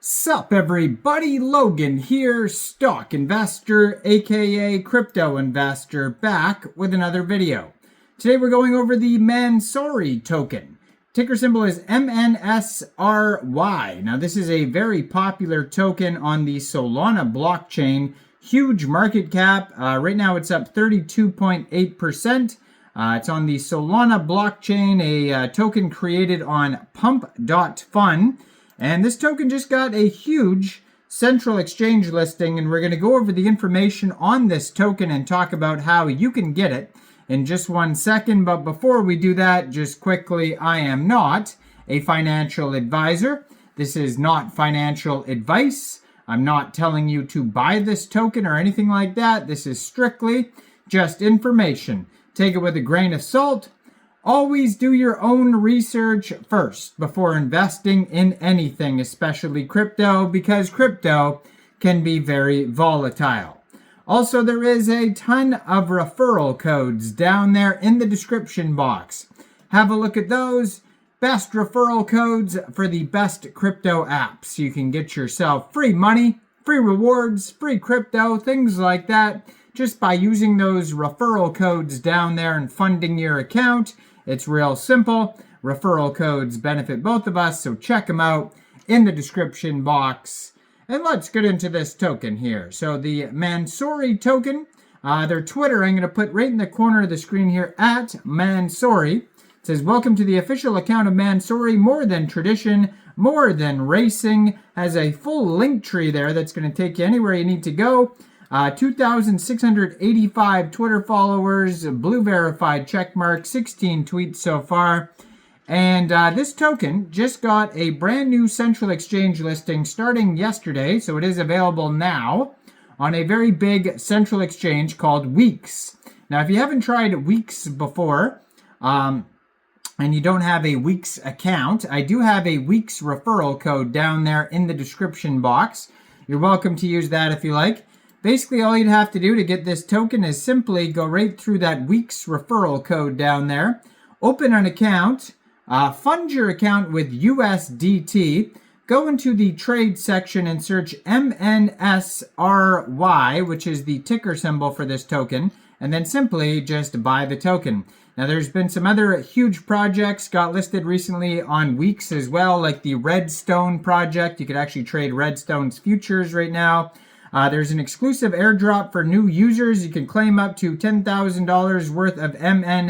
Sup everybody, Logan here, stock investor aka crypto investor, back with another video. Today we're going over the Mansory token. Ticker symbol is MNSRY. Now this is a very popular token on the Solana blockchain. Huge market cap. Right now it's up 32.8%. It's on the Solana blockchain, a token created on pump.fun. And this token just got a huge central exchange listing, and we're going to go over the information on this token and talk about how you can get it in just 1 second. But before we do that, just quickly, I am not a financial advisor. This is not financial advice. I'm not telling you to buy this token or anything like that. This is strictly just information. Take it with a grain of salt. Always do your own research first before investing in anything, especially crypto, because crypto can be very volatile. Also, there is a ton of referral codes down there in the description box. Have a look at those. Best referral codes for the best crypto apps. You can get yourself free money, free rewards, free crypto, things like that, just by using those referral codes down there and funding your account. It's real simple. Referral codes benefit both of us, so check them out in the description box. And let's get into this token here. So the Mansory token, their Twitter, I'm going to put right in the corner of the screen here, at Mansory. It says, welcome to the official account of Mansory, more than tradition, more than racing. Has a full link tree there that's going to take you anywhere you need to go. 2,685 Twitter followers, blue verified checkmark, 16 tweets so far. And this token just got a brand new central exchange listing starting yesterday, so it is available now on a very big central exchange called Weex. Now, if you haven't tried Weex before, and you don't have a Weex account, I do have a Weex referral code down there in the description box. You're welcome to use that if you like. Basically, all you'd have to do to get this token is simply go right through that Weex referral code down there, open an account, fund your account with USDT, go into the trade section and search MNSRY, which is the ticker symbol for this token, and then simply just buy the token. Now, there's been some other huge projects got listed recently on Weex as well, like the Redstone project. You could actually trade Redstone's futures right now. There's an exclusive airdrop for new users. You can claim up to $10,000 worth of MNSRY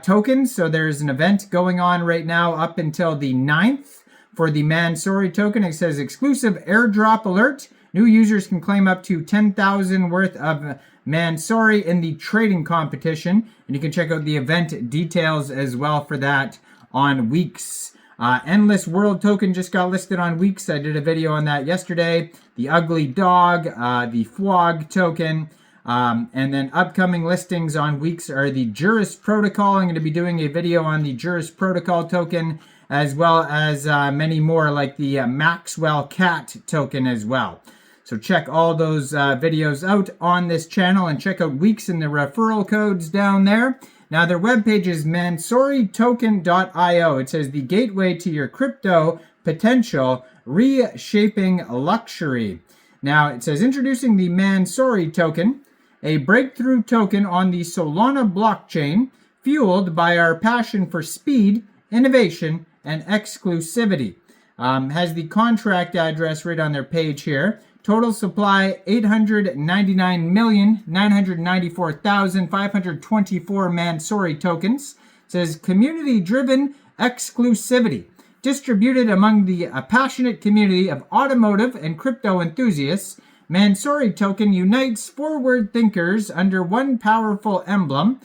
tokens. So there's an event going on right now up until the 9th for the Mansory token. It says exclusive airdrop alert. New users can claim up to $10,000 worth of Mansory in the trading competition. And you can check out the event details as well for that on Weex. Endless World token just got listed on Weex. I did a video on that yesterday. The Ugly Dog, the Fwog token, and then upcoming listings on Weex are the Juris Protocol. I'm going to be doing a video on the Juris Protocol token, as well as many more like the Maxwell Cat token as well. So check all those videos out on this channel and check out Weex and the referral codes down there. Now, their webpage is mansorytoken.io. It says the gateway to your crypto potential, reshaping luxury. Now, it says introducing the Mansory token, a breakthrough token on the Solana blockchain, fueled by our passion for speed, innovation, and exclusivity. Has the contract address right on their page here. Total supply, 899,994,524 Mansory tokens. It says community-driven exclusivity. Distributed among the passionate community of automotive and crypto enthusiasts, Mansory token unites forward thinkers under one powerful emblem.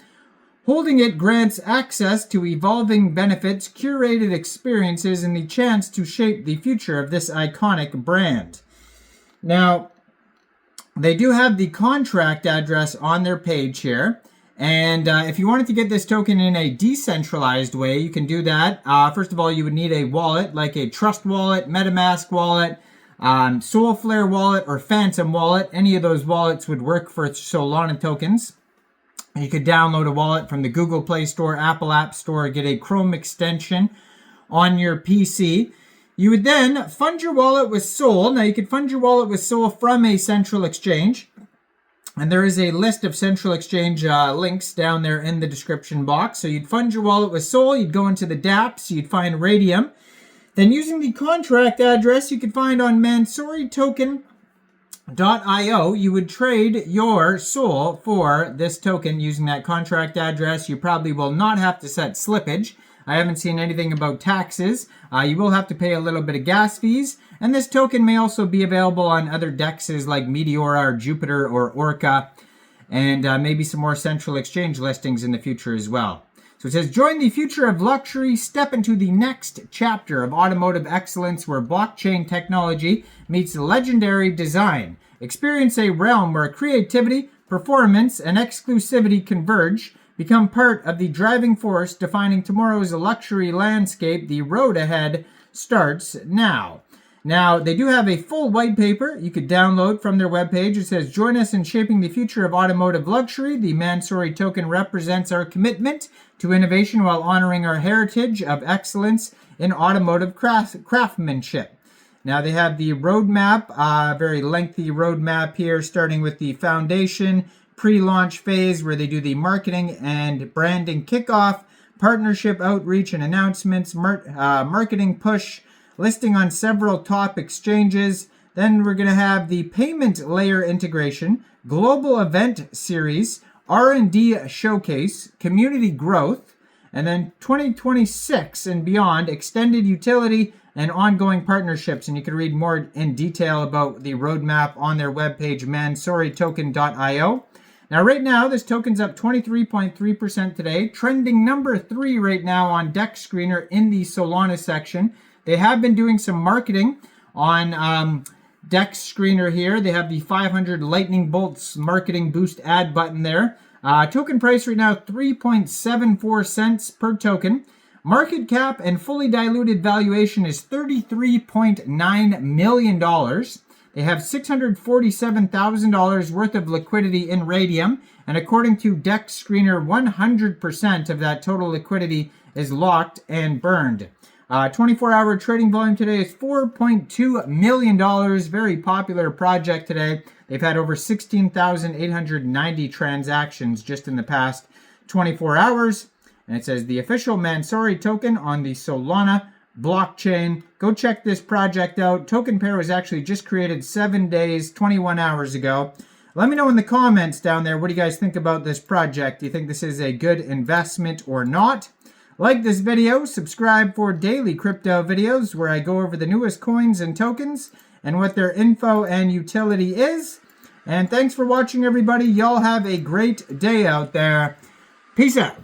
Holding it grants access to evolving benefits, curated experiences, and the chance to shape the future of this iconic brand. Now, they do have the contract address on their page here. And if you wanted to get this token in a decentralized way, you can do that. First of all, you would need a wallet, like a Trust wallet, MetaMask wallet, Soulflare wallet, or Phantom wallet. Any of those wallets would work for Solana tokens. You could download a wallet from the Google Play Store, Apple App Store, get a Chrome extension on your PC. You would then fund your wallet with Sol. Now, you could fund your wallet with Sol from a central exchange. And there is a list of central exchange links down there in the description box. So you'd fund your wallet with Sol. You'd go into the dApps. You'd find Raydium. Then using the contract address you could find on Mansory token.io, you would trade your Sol for this token using that contract address. You probably will not have to set slippage. I haven't seen anything about taxes. You will have to pay a little bit of gas fees. And this token may also be available on other dexes like Meteora or Jupiter or Orca. And maybe some more central exchange listings in the future as well. So it says, join the future of luxury. Step into the next chapter of automotive excellence where blockchain technology meets legendary design. Experience a realm where creativity, performance, and exclusivity converge. Become part of the driving force defining tomorrow's luxury landscape. The road ahead starts now. Now, they do have a full white paper you could download from their webpage. It says, join us in shaping the future of automotive luxury. The Mansory token represents our commitment to innovation while honoring our heritage of excellence in automotive craftsmanship. Now, they have the roadmap, very lengthy roadmap here, starting with the foundation, pre-launch phase where they do the marketing and branding kickoff, partnership outreach and announcements, marketing push, listing on several top exchanges. Then we're going to have the payment layer integration, global event series, R&D showcase, community growth, and then 2026 and beyond, extended utility and ongoing partnerships. And you can read more in detail about the roadmap on their webpage, mansorytoken.io. Now, right now, this token's up 23.3% today, trending number 3 right now on Dex Screener in the Solana section. They have been doing some marketing on Dex Screener here. They have the 500 lightning bolts marketing boost ad button there. Token price right now, 3.74 cents per token. Market cap and fully diluted valuation is $33.9 million. They have $647,000 worth of liquidity in Raydium. And according to Dex Screener, 100% of that total liquidity is locked and burned. 24-hour trading volume today is $4.2 million. Very popular project today. They've had over 16,890 transactions just in the past 24 hours. And it says the official Mansory token on the Solana blockchain. Go check this project out. Token pair was actually just created 7 days, 21 hours ago. Let me know in the comments down there, what do you guys think about this project? Do you think this is a good investment or not? Like this video, subscribe for daily crypto videos where I go over the newest coins and tokens and what their info and utility is. And thanks for watching, everybody. Y'all have a great day out there. Peace out.